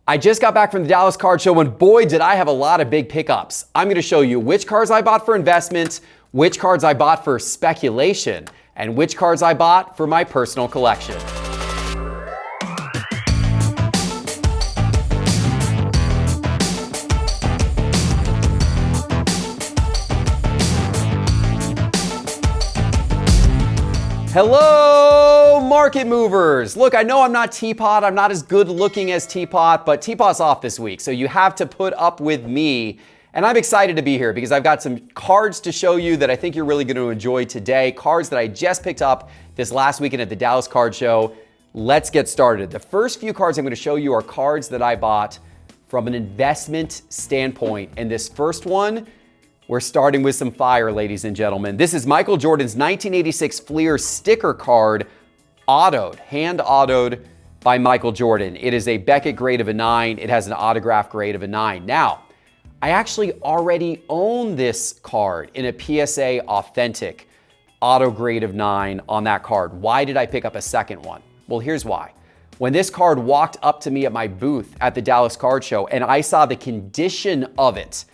I just got back from the Dallas Card Show and boy, did I have a lot of big pickups. I'm going to show you which cards I bought for investment, which cards I bought for speculation, and which cards I bought for my personal collection. Hello, market movers. Look, I know I'm not TPott. I'm not as good looking as TPott, but TPott's off this week, so you have to put up with me. And I'm excited to be here because I've got some cards to show you that I think you're really going to enjoy today. Cards that I just picked up this last weekend at the Dallas Card Show. Let's get started. The first few cards I'm going to show you are cards that I bought from an investment standpoint. And this first one, we're starting with some fire, ladies and gentlemen. This is Michael Jordan's 1986 Fleer sticker card, hand autoed by Michael Jordan. It is a Beckett grade of a 9. It has an autograph grade of a 9. Now, I actually already own this card in a PSA authentic auto grade of 9 on that card. Why did I pick up a second one? Well, here's why. When this card walked up to me at my booth at the Dallas Card Show and I saw the condition of it,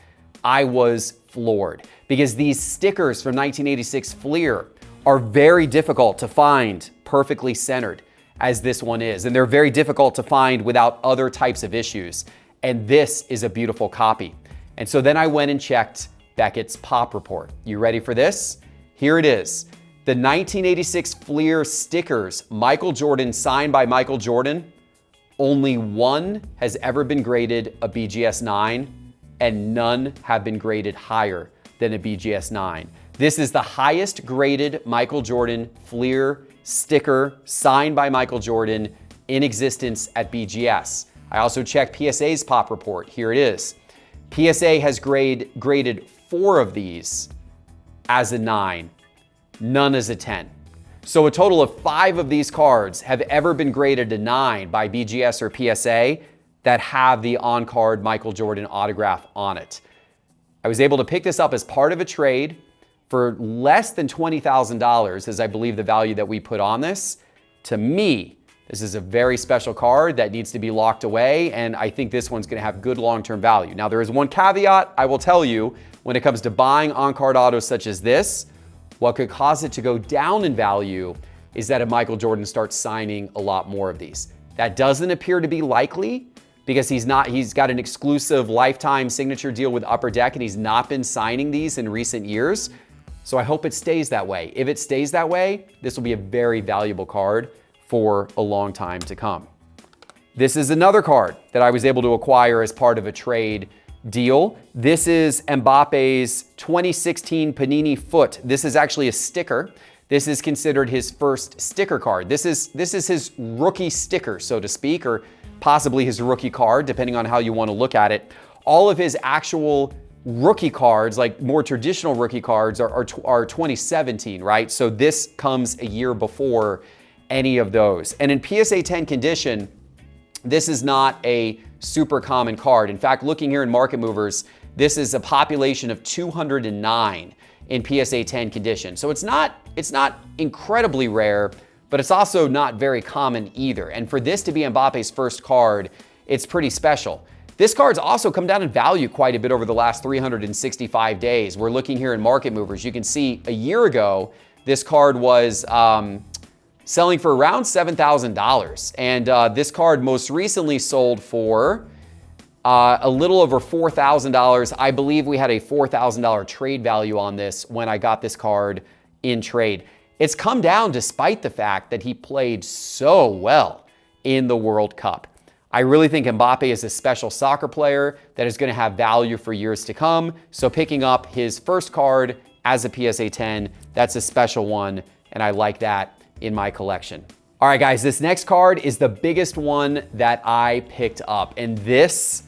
I was floored because these stickers from 1986 Fleer are very difficult to find perfectly centered as this one is. And they're very difficult to find without other types of issues. And this is a beautiful copy. And so then I went and checked Beckett's Pop Report. You ready for this? Here it is. The 1986 Fleer stickers, Michael Jordan, signed by Michael Jordan. Only one has ever been graded a BGS 9. And none have been graded higher than a BGS 9. This is the highest graded Michael Jordan Fleer sticker signed by Michael Jordan in existence at BGS. I also checked PSA's Pop Report. Here it is. PSA has graded 4 of these as a 9, none as a 10. So a total of 5 of these cards have ever been graded a 9 by BGS or PSA that have the on-card Michael Jordan autograph on it. I was able to pick this up as part of a trade for less than $20,000, as I believe the value that we put on this. To me, this is a very special card that needs to be locked away, and I think this one's gonna have good long-term value. Now, there is one caveat I will tell you when it comes to buying on-card autos such as this. What could cause it to go down in value is that if Michael Jordan starts signing a lot more of these. That doesn't appear to be likely, because he's got an exclusive lifetime signature deal with Upper Deck and he's not been signing these in recent years. So I hope it stays that way. If it stays that way, this will be a very valuable card for a long time to come. This is another card that I was able to acquire as part of a trade deal. This is Mbappe's 2016 Panini Foot. This is actually a sticker. This is considered his first sticker card. This is his rookie sticker, so to speak, or possibly his rookie card, depending on how you want to look at it. All of his actual rookie cards, like more traditional rookie cards, are 2017, right? So this comes a year before any of those. And in PSA 10 condition, this is not a super common card. In fact, looking here in Market Movers, this is a population of 209 in PSA 10 condition. So it's not incredibly rare, but it's also not very common either. And for this to be Mbappe's first card, it's pretty special. This card's also come down in value quite a bit over the last 365 days. We're looking here in Market Movers. You can see a year ago, this card was selling for around $7,000. And this card most recently sold for a little over $4,000. I believe we had a $4,000 trade value on this when I got this card in trade. It's come down despite the fact that he played so well in the World Cup. I really think Mbappe is a special soccer player that is going to have value for years to come. So picking up his first card as a PSA 10, that's a special one, and I like that in my collection. All right, guys, this next card is the biggest one that I picked up, and this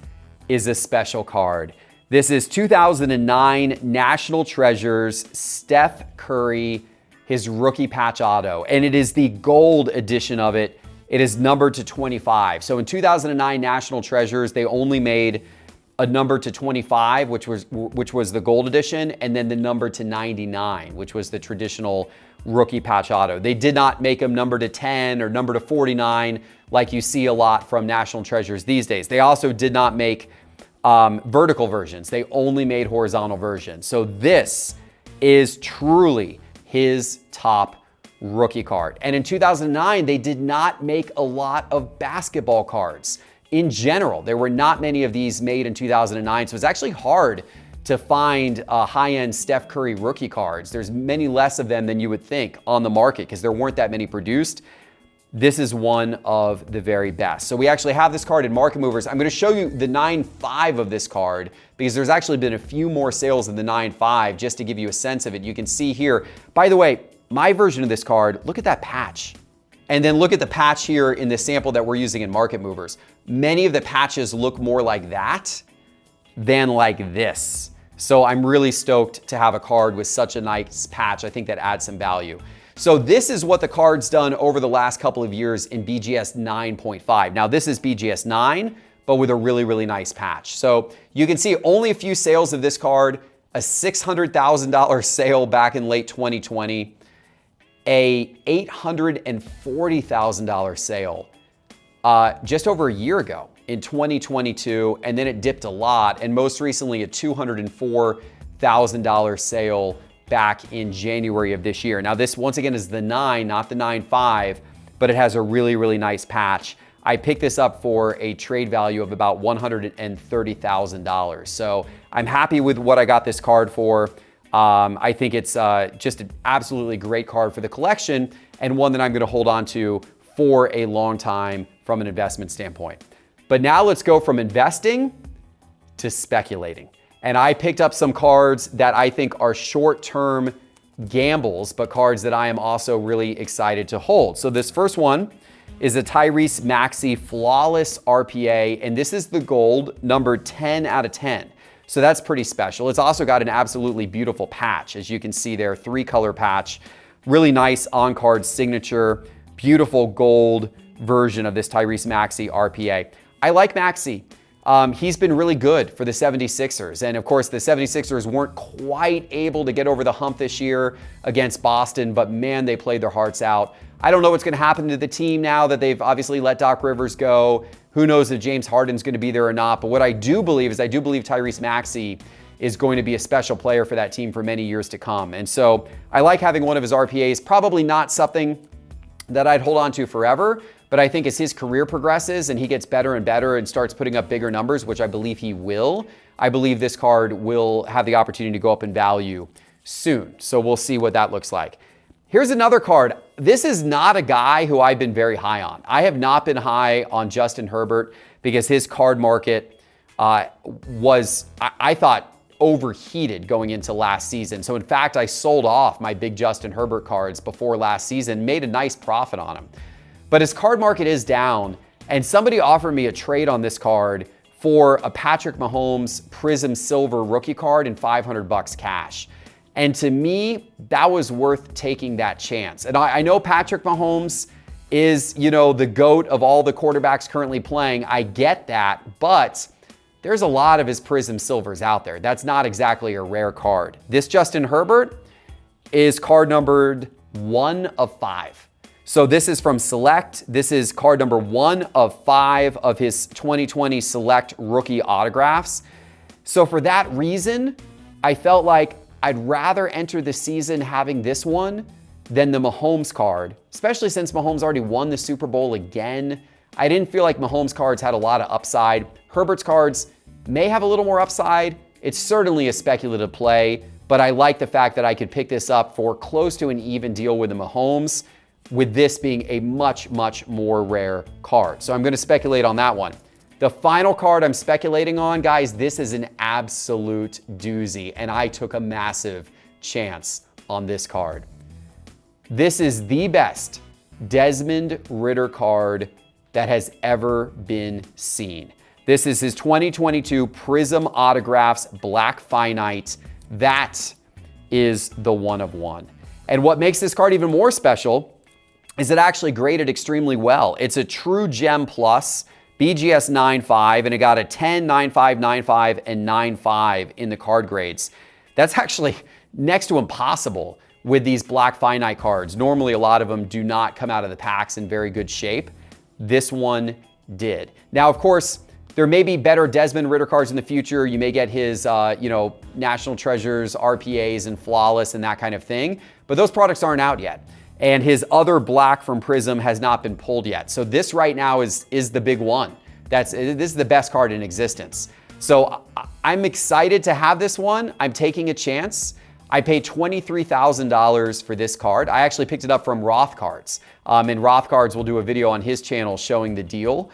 is a special card. This is 2009 National Treasures Steph Curry, his rookie patch auto, and it is the gold edition of it. It is numbered to 25. So in 2009 National Treasures, they only made a number to 25, which was the gold edition, and then the number to 99, which was the traditional rookie patch auto. They did not make them number to 10 or number to 49 like you see a lot from National Treasures these days. They also did not make vertical versions. They only made horizontal versions. So this is truly his top rookie card. And in 2009, they did not make a lot of basketball cards. In general, there were not many of these made in 2009, so it's actually hard to find high-end Steph Curry rookie cards. There's many less of them than you would think on the market because there weren't that many produced. This is one of the very best. So we actually have this card in Market Movers. I'm going to show you the 9.5 of this card because there's actually been a few more sales of the 9.5 just to give you a sense of it. You can see here, by the way, my version of this card, look at that patch. And then look at the patch here in the sample that we're using in Market Movers. Many of the patches look more like that than like this. So I'm really stoked to have a card with such a nice patch. I think that adds some value. So this is what the card's done over the last couple of years in BGS 9.5. Now this is BGS 9, but with a really, really nice patch. So you can see only a few sales of this card, a $600,000 sale back in late 2020, a $840,000 sale just over a year ago in 2022, and then it dipped a lot, and most recently a $204,000 sale back in January of this year. Now this, once again, is the 9, not the 9.5, but it has a really, really nice patch. I picked this up for a trade value of about $130,000. So I'm happy with what I got this card for. I think it's just an absolutely great card for the collection and one that I'm going to hold on to for a long time from an investment standpoint. But now let's go from investing to speculating. And I picked up some cards that I think are short-term gambles, but cards that I am also really excited to hold. So this first one is a Tyrese Maxey Flawless RPA, and this is the gold, number 10 out of 10. So that's pretty special. It's also got an absolutely beautiful patch. As you can see there, 3-color patch, really nice on-card signature, beautiful gold version of this Tyrese Maxey RPA. I like Maxey. He's been really good for the 76ers. And of course, the 76ers weren't quite able to get over the hump this year against Boston, but man, they played their hearts out. I don't know what's going to happen to the team now that they've obviously let Doc Rivers go. Who knows if James Harden's going to be there or not. But what I do believe is I do believe Tyrese Maxey is going to be a special player for that team for many years to come. And so I like having one of his RPAs. Probably not something that I'd hold on to forever, but I think as his career progresses and he gets better and better and starts putting up bigger numbers, which I believe he will, I believe this card will have the opportunity to go up in value soon. So we'll see what that looks like. Here's another card. This is not a guy who I've been very high on. I have not been high on Justin Herbert because his card market was, I thought, overheated going into last season. So in fact, I sold off my big Justin Herbert cards before last season, made a nice profit on them. But his card market is down, and somebody offered me a trade on this card for a Patrick Mahomes Prism Silver rookie card and $500 cash. And to me, that was worth taking that chance. And I know Patrick Mahomes is, you know, the GOAT of all the quarterbacks currently playing. I get that, but there's a lot of his Prism Silvers out there. That's not exactly a rare card. This Justin Herbert is card numbered 1 of 5. So this is from Select. This is card number 1 of 5 of his 2020 Select rookie autographs. So for that reason, I felt like I'd rather enter the season having this one than the Mahomes card, especially since Mahomes already won the Super Bowl again. I didn't feel like Mahomes cards had a lot of upside. Herbert's cards may have a little more upside. It's certainly a speculative play, but I like the fact that I could pick this up for close to an even deal with the Mahomes, with this being a much, much more rare card. So I'm going to speculate on that one. The final card I'm speculating on, guys, this is an absolute doozy, and I took a massive chance on this card. This is the best Desmond Ridder card that has ever been seen. This is his 2022 Prism Autographs Black Finite. That is the 1 of 1. And what makes this card even more special is it actually graded extremely well. It's a true gem plus, BGS 9.5, and it got a 10, 9.5, 9.5, and 9.5 in the card grades. That's actually next to impossible with these black finite cards. Normally, a lot of them do not come out of the packs in very good shape. This one did. Now, of course, there may be better Desmond Ridder cards in the future. You may get his, National Treasures, RPAs, and Flawless and that kind of thing. But those products aren't out yet. And his other black from Prism has not been pulled yet. So this right now is the big one. This is the best card in existence. So I'm excited to have this one. I'm taking a chance. I paid $23,000 for this card. I actually picked it up from Roth Cards. And Roth Cards will do a video on his channel showing the deal.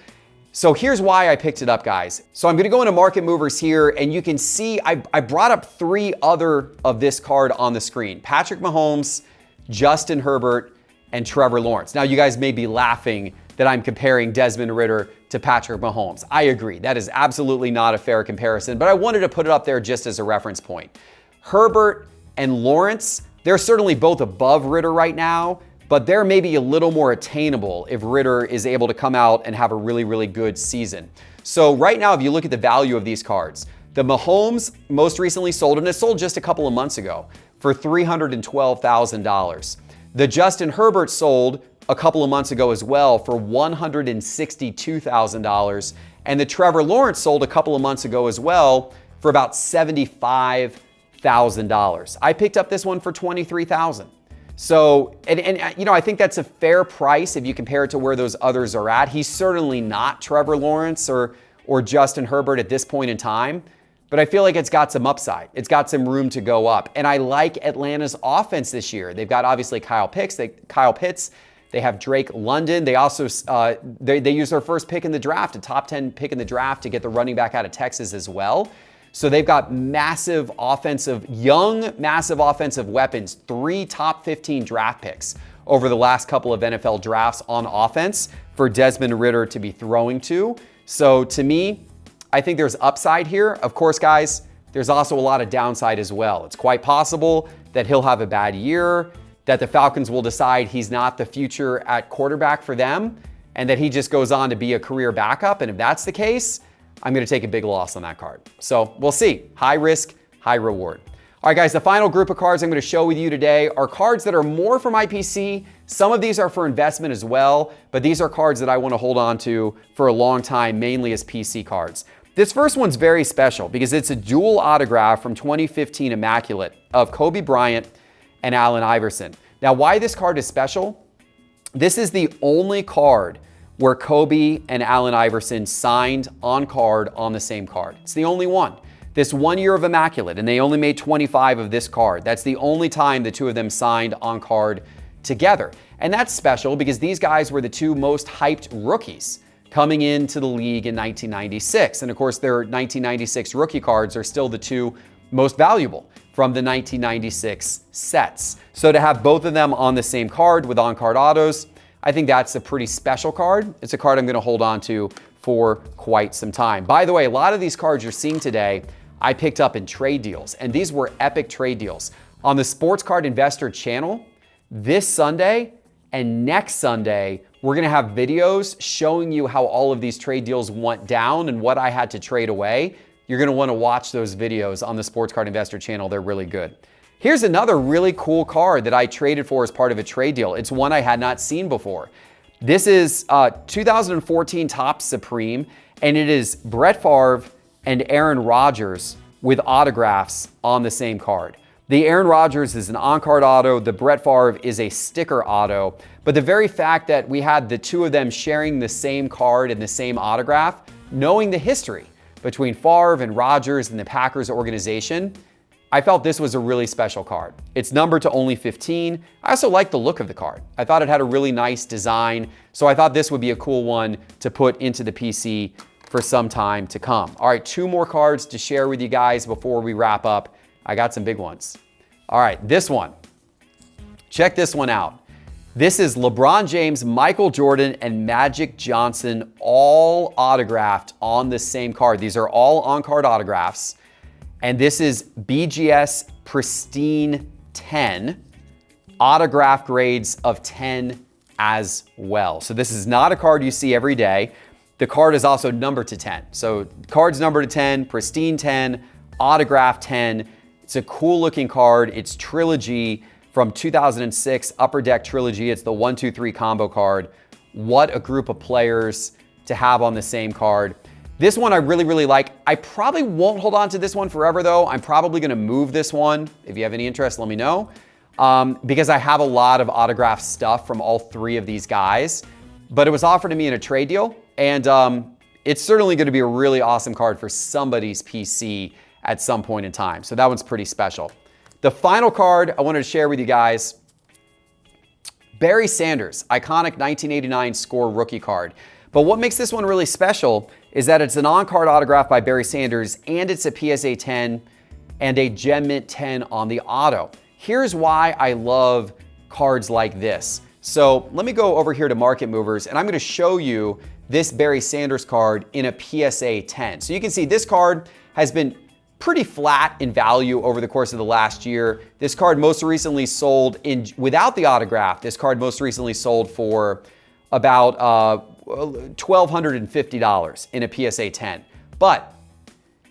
So here's why I picked it up, guys. So I'm gonna go into Market Movers here, and you can see I brought up 3 other of this card on the screen. Patrick Mahomes, Justin Herbert, and Trevor Lawrence. Now you guys may be laughing that I'm comparing Desmond Ridder to Patrick Mahomes. I agree, that is absolutely not a fair comparison, but I wanted to put it up there just as a reference point. Herbert and Lawrence, they're certainly both above Ridder right now, but they're maybe a little more attainable if Ridder is able to come out and have a really, really good season. So right now, if you look at the value of these cards, the Mahomes most recently sold, and it sold just a couple of months ago, for $312,000. The Justin Herbert sold a couple of months ago as well for $162,000. And the Trevor Lawrence sold a couple of months ago as well for about $75,000. I picked up this one for $23,000. So, I think that's a fair price if you compare it to where those others are at. He's certainly not Trevor Lawrence or Justin Herbert at this point in time, but I feel like it's got some upside. It's got some room to go up. And I like Atlanta's offense this year. They've got obviously Kyle Pitts. They have Drake London. They also, they use their first pick in the draft, a top 10 pick in the draft to get the running back out of Texas as well. So they've got massive offensive weapons, 3 top 15 draft picks over the last couple of NFL drafts on offense for Desmond Ridder to be throwing to. So to me, I think there's upside here. Of course, guys, there's also a lot of downside as well. It's quite possible that he'll have a bad year, that the Falcons will decide he's not the future at quarterback for them, and that he just goes on to be a career backup. And if that's the case, I'm going to take a big loss on that card. So we'll see. High risk, high reward. All right, guys, the final group of cards I'm going to show with you today are cards that are more for my PC. Some of these are for investment as well, but these are cards that I want to hold on to for a long time, mainly as PC cards. This first one's very special because it's a dual autograph from 2015 Immaculate of Kobe Bryant and Allen Iverson. Now, why this card is special? This is the only card where Kobe and Allen Iverson signed on card on the same card. It's the only one. This 1 year of Immaculate, and they only made 25 of this card. That's the only time the two of them signed on card together. And that's special because these guys were the 2 most hyped rookies coming into the league in 1996. And of course, their 1996 rookie cards are still the 2 most valuable from the 1996 sets. So to have both of them on the same card with on-card autos, I think that's a pretty special card. It's a card I'm going to hold on to for quite some time. By the way, a lot of these cards you're seeing today, I picked up in trade deals, and these were epic trade deals. On the Sports Card Investor channel, this Sunday and next Sunday, we're going to have videos showing you how all of these trade deals went down and what I had to trade away. You're going to want to watch those videos on the Sports Card Investor channel. They're really good. Here's another really cool card that I traded for as part of a trade deal. It's one I had not seen before. This is 2014 Topps Supreme, and it is Brett Favre and Aaron Rodgers with autographs on the same card. The Aaron Rodgers is an on-card auto. The Brett Favre is a sticker auto. But the very fact that we had the 2 of them sharing the same card and the same autograph, knowing the history between Favre and Rodgers and the Packers organization, I felt this was a really special card. It's numbered to only 15. I also like the look of the card. I thought it had a really nice design, so I thought this would be a cool one to put into the PC for some time to come. All right, 2 more cards to share with you guys before we wrap up. I got some big ones. All right, this one. Check this one out. This is LeBron James, Michael Jordan, and Magic Johnson all autographed on the same card. These are all on-card autographs. And this is BGS Pristine 10, autograph grades of 10 as well. So this is not a card you see every day. The card is also numbered to 10. So card's numbered to 10, Pristine 10, autograph 10. It's a cool looking card. It's trilogy. from 2006 Upper Deck Trilogy. It's the 1, 2, 3 combo card. What a group of players to have on the same card. This one I really, really like. I probably won't hold on to this one forever though. I'm probably gonna move this one. If you have any interest, let me know. Because I have a lot of autographed stuff from all three of these guys, but it was offered to me in a trade deal, and it's certainly gonna be a really awesome card for somebody's PC at some point in time. So that one's pretty special. The final card I wanted to share with you guys, Barry Sanders, iconic 1989 score rookie card. But what makes this one really special is that it's an on-card autograph by Barry Sanders, and it's a PSA 10 and a Gem Mint 10 on the auto. Here's why I love cards like this. So let me go over here to Market Movers, and I'm gonna show you this Barry Sanders card in a PSA 10. So you can see this card has been pretty flat in value over the course of the last year. This card most recently sold without the autograph. This card most recently sold for about $1,250 in a PSA 10. But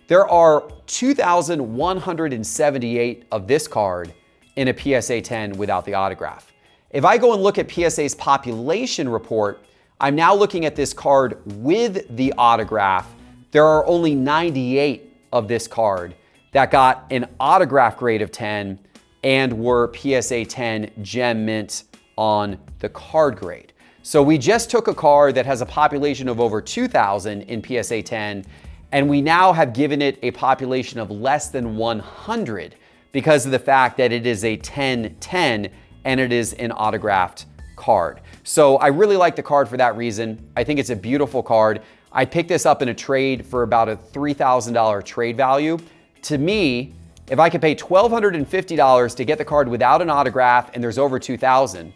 there are 2,178 of this card in a PSA 10 without the autograph. If I go and look at PSA's population report, I'm now looking at this card with the autograph. There are only 98 of this card that got an autograph grade of 10 and were PSA 10 Gem Mint on the card grade. So we just took a card that has a population of over 2,000 in PSA 10, and we now have given it a population of less than 100 because of the fact that it is a 10-10 and it is an autographed card. So I really like the card for that reason. I think it's a beautiful card. I picked this up in a trade for about a $3,000 trade value. To me, if I could pay $1,250 to get the card without an autograph and there's over 2,000,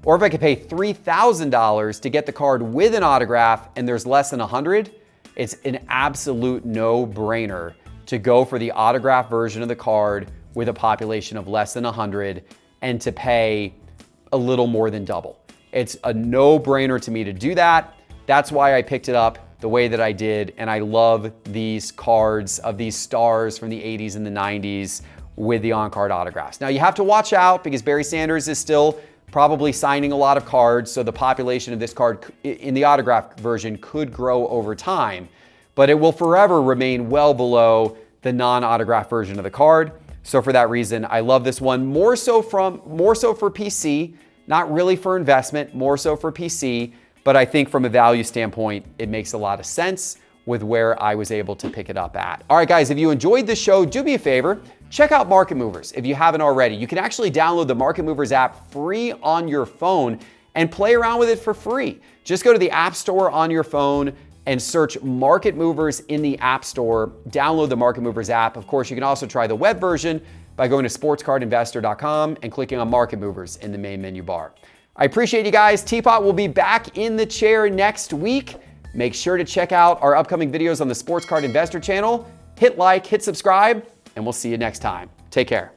or if I could pay $3,000 to get the card with an autograph and there's less than 100, it's an absolute no-brainer to go for the autograph version of the card with a population of less than 100 and to pay a little more than double. It's a no-brainer to me to do that. That's why I picked it up the way that I did, and I love these cards of these stars from the 80s and the 90s with the on-card autographs. Now you have to watch out because Barry Sanders is still probably signing a lot of cards, so the population of this card in the autograph version could grow over time, but it will forever remain well below the non-autograph version of the card. So for that reason, I love this one more so for PC, not really for investment, more so for PC, but I think from a value standpoint, it makes a lot of sense with where I was able to pick it up at. All right, guys, if you enjoyed this show, do me a favor, check out Market Movers if you haven't already. You can actually download the Market Movers app free on your phone and play around with it for free. Just go to the App Store on your phone and search Market Movers in the App Store. Download the Market Movers app. Of course, you can also try the web version by going to sportscardinvestor.com and clicking on Market Movers in the main menu bar. I appreciate you guys. TPott will be back in the chair next week. Make sure to check out our upcoming videos on the Sports Card Investor channel. Hit like, hit subscribe, and we'll see you next time. Take care.